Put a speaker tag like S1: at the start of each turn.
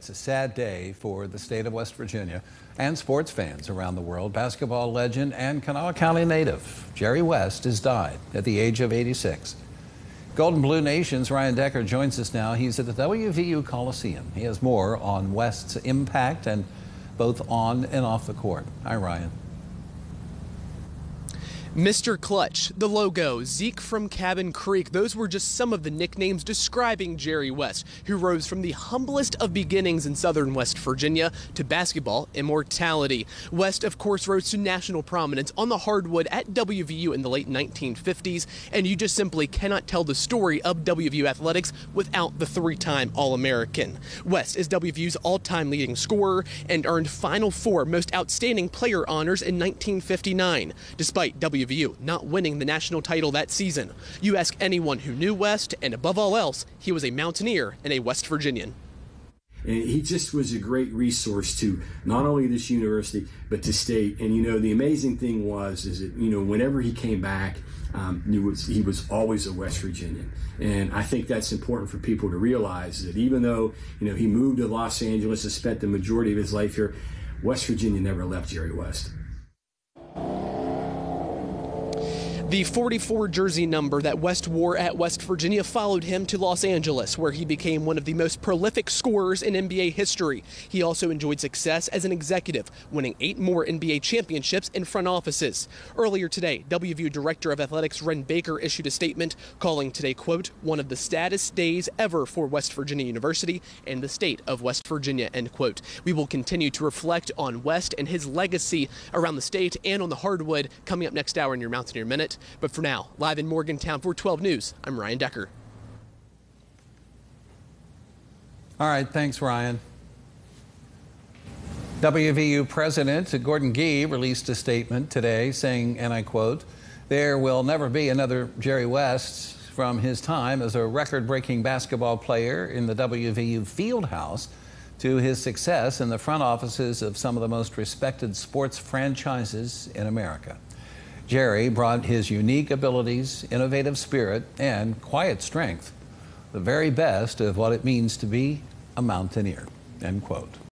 S1: It's a sad day for the state of West Virginia and sports fans around the world. Basketball legend and Kanawha County native Jerry West has died at the age of 86. Golden Blue Nation's Ryan Decker joins us now. He's at the WVU Coliseum. He has more on West's impact and both on and off the court. Hi, Ryan.
S2: Mr. Clutch, the logo, Zeke from Cabin Creek, those were just some of the nicknames describing Jerry West, who rose from the humblest of beginnings in southern West Virginia to basketball immortality. West, of course, rose to national prominence on the hardwood at WVU in the late 1950s, and you just simply cannot tell the story of WVU athletics without the three-time All-American. West is WVU's all-time leading scorer and earned Final Four Most Outstanding Player honors in 1959, despite WVU not winning the national title that season. You ask anyone who knew West, and above all else, he was a Mountaineer and a West Virginian.
S3: And he just was a great resource to not only this university, but to state. And, the amazing thing is that, whenever he came back, he was always a West Virginian. And I think that's important for people to realize that even though, he moved to Los Angeles and spent the majority of his life here, West Virginia never left Jerry West.
S2: The 44 jersey number that West wore at West Virginia followed him to Los Angeles, where he became one of the most prolific scorers in NBA history. He also enjoyed success as an executive, winning 8 more NBA championships in front offices. Earlier today, WVU Director of Athletics Wren Baker issued a statement calling today, quote, one of the saddest days ever for West Virginia University and the state of West Virginia, end quote. We will continue to reflect on West and his legacy around the state and on the hardwood coming up next hour in your Mountaineer Minute. But for now, live in Morgantown for 12 News, I'm Ryan Decker.
S1: All right, thanks, Ryan. WVU President Gordon Gee released a statement today saying, and I quote, "There will never be another Jerry West from his time as a record-breaking basketball player in the WVU Fieldhouse to his success in the front offices of some of the most respected sports franchises in America. Jerry brought his unique abilities, innovative spirit, and quiet strength, the very best of what it means to be a Mountaineer," end quote.